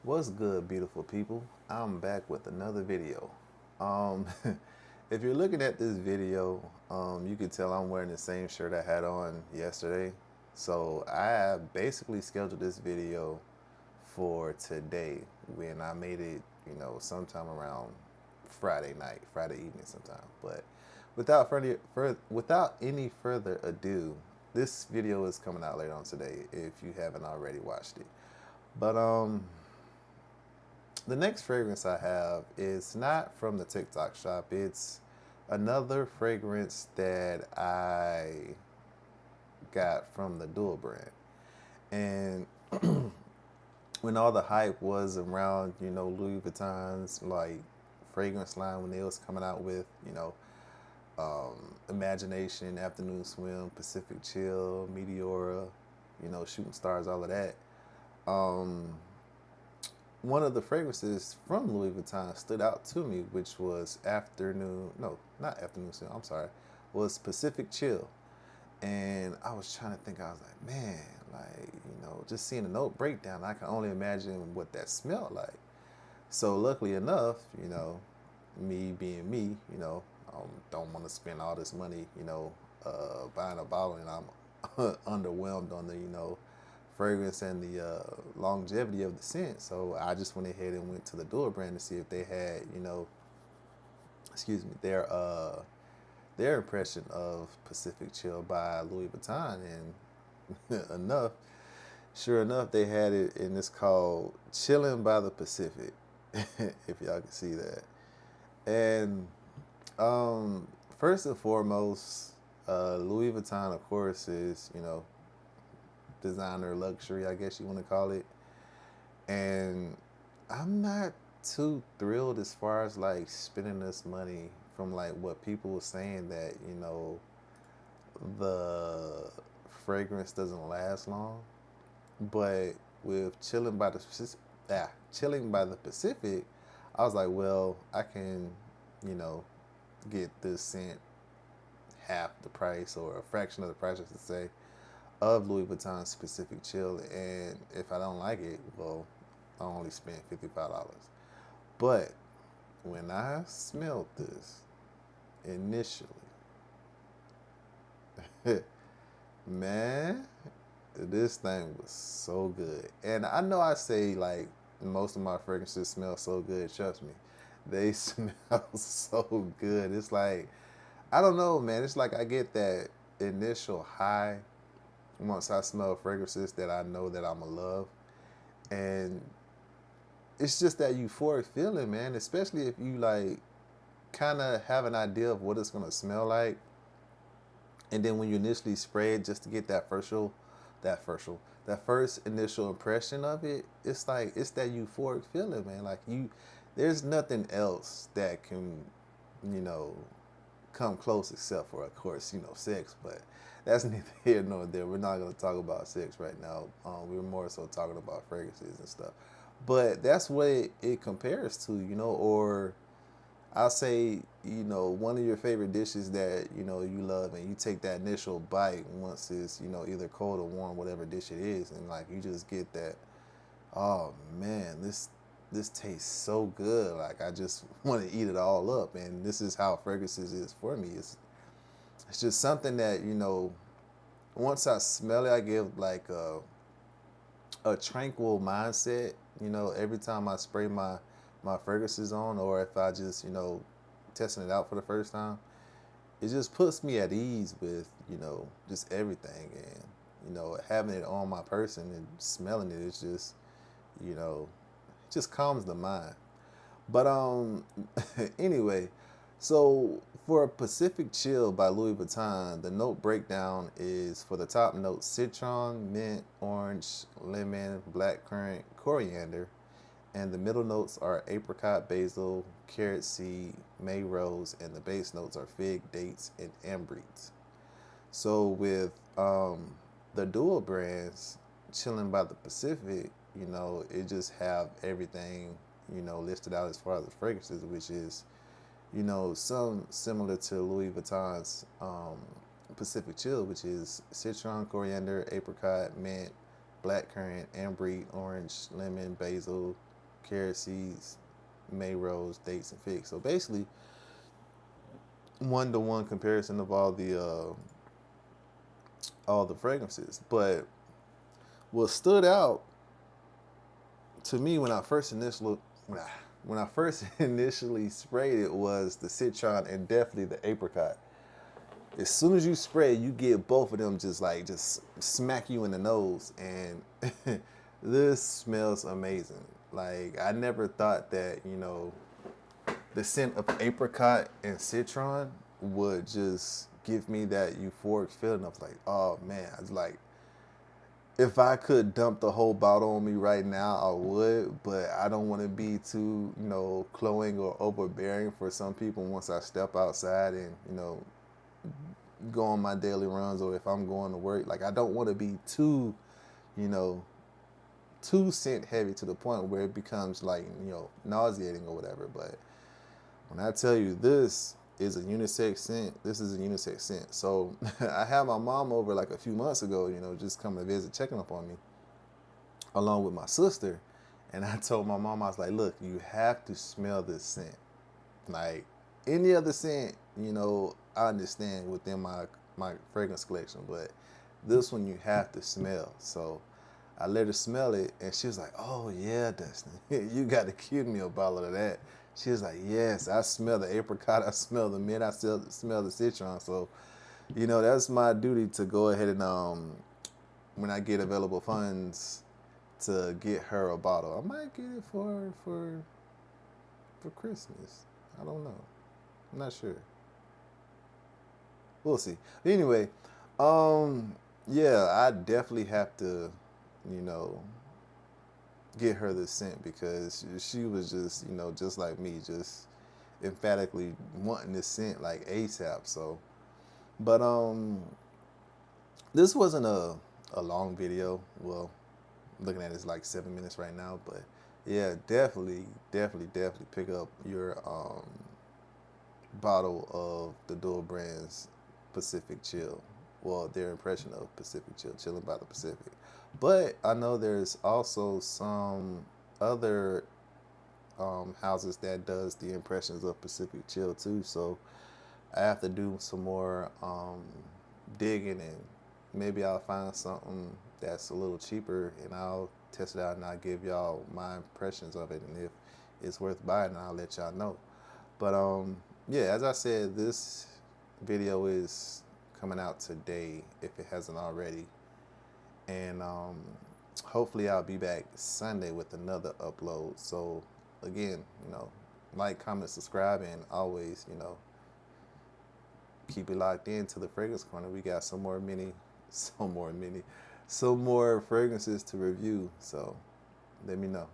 What's good, beautiful people? I'm back with another video. Um, if you're looking at this video, you can tell I'm wearing the same shirt I had on yesterday. So I basically scheduled this video for today when I made it, sometime around Friday night, Friday evening sometime. But without any further ado, this video is coming out later on today if you haven't already watched it. But the next fragrance I have is not from the TikTok shop. It's another fragrance that I got from the Dual brand. And when all the hype was around, Louis Vuitton's like fragrance line when they was coming out with, Imagination, Afternoon Swim, Pacific Chill, Meteora, Shooting Stars, all of that. Um, One of the fragrances from Louis Vuitton stood out to me, which was no, not Afternoon Swim, I'm sorry, was Pacific Chill. And I was trying to think, I was like, man, like, just seeing the note breakdown, I can only imagine what that smelled like. So luckily enough, me being me, don't want to spend all this money, buying a bottle, and I'm underwhelmed on the, fragrance and the longevity of the scent. So I just went ahead and went to the Dual brand to see if they had, excuse me, their impression of Pacific Chill by Louis Vuitton, and sure enough, they had it, and it's called Chilling by the Pacific, if y'all can see that. And first and foremost, Louis Vuitton, of course, is designer luxury, I guess you want to call it. And I'm not too thrilled as far as like spending this money from like what people were saying that the fragrance doesn't last long. But with chilling by the Pacific, I was like, well, I can, you know, get this scent half the price or a fraction of the price, I should say, of Louis Vuitton's Specific Chill. And if I don't like it, well, I only spent $55. But when I smelled this initially, man, this thing was so good. And I know I say like most of my fragrances smell so good. Trust me, they smell so good. It's like, I don't know, man. It's like I get that initial high once I smell fragrances that I know that I'm a love. And it's just that euphoric feeling, man. Especially if you like kind of have an idea of what it's gonna smell like, and then when you initially spray it just to get that first, that first initial impression of it, it's like it's that euphoric feeling, man. Like there's nothing else that can, you know, come close except for, of course, sex. But that's neither here nor there. We're not gonna talk about sex right now. We're more so talking about fragrances and stuff. But that's what it compares to, or I'll say, one of your favorite dishes that, you love, and you take that initial bite once it's, either cold or warm, whatever dish it is, and like you just get that, oh man, this tastes so good. Like I just want to eat it all up. And this is how fragrances is for me. It's just something that, once I smell it, I give like a tranquil mindset, every time I spray my fragrances on, or if I just, testing it out for the first time, it just puts me at ease with, just everything. And, having it on my person and smelling it, it's just, it just calms the mind. But anyway, so for Pacific Chill by Louis Vuitton, the note breakdown is for the top note: citron, mint, orange, lemon, blackcurrant, coriander, and the middle notes are apricot, basil, carrot seed, May rose, and the base notes are fig, dates, and ambrette. So with the dual brands, chilling by the Pacific, it just have everything, listed out as far as the fragrances, which is, some similar to Louis Vuitton's Pacific Chill, which is citron, coriander, apricot, mint, blackcurrant, ambrette, orange, lemon, basil, carrot seeds, May rose, dates, and figs. So basically, 1-to-1 comparison of all the fragrances. But what stood out to me when I first initially sprayed it was the citron and definitely the apricot. As soon as you spray, you get both of them just smack you in the nose, and this smells amazing. Like I never thought that the scent of apricot and citron would just give me that euphoric feeling of like, oh man, I was like, if I could dump the whole bottle on me right now, I would, but I don't want to be too, cloying or overbearing for some people once I step outside and, go on my daily runs, or if I'm going to work. Like, I don't want to be too, you know, too scent heavy to the point where it becomes like, nauseating or whatever. But when I tell you this is a unisex scent, this is a unisex scent. So I had my mom over like a few months ago, just coming to visit, checking up on me, along with my sister. And I told my mom, I was like, look, you have to smell this scent. Like any other scent, I understand within my fragrance collection, but this one you have to smell. So I let her smell it, and she was like, oh yeah, Dustin, you got to give me a bottle of that. She was like, yes, I smell the apricot, I smell the mint, I still smell the citron. So, that's my duty to go ahead and when I get available funds, to get her a bottle. I might get it for Christmas. I don't know. I'm not sure. We'll see. But anyway, yeah, I definitely have to, you know, get her the scent because she was just, just like me, just emphatically wanting this scent like ASAP. So, but this wasn't a long video. Well, looking at it's like 7 minutes right now, but yeah, definitely pick up your bottle of the Dual Brands Pacific Chill. Well, their impression of Pacific Chill, chilling by the Pacific. But I know there's also some other houses that does the impressions of Pacific Chill too. So I have to do some more digging, and maybe I'll find something that's a little cheaper and I'll test it out and I'll give y'all my impressions of it. And if it's worth buying, I'll let y'all know. But yeah, as I said, this video is coming out today if it hasn't already. And hopefully I'll be back Sunday with another upload. So again, like, comment, subscribe, and always, keep it locked into the Fragrance Corner. We got some more fragrances to review. So let me know.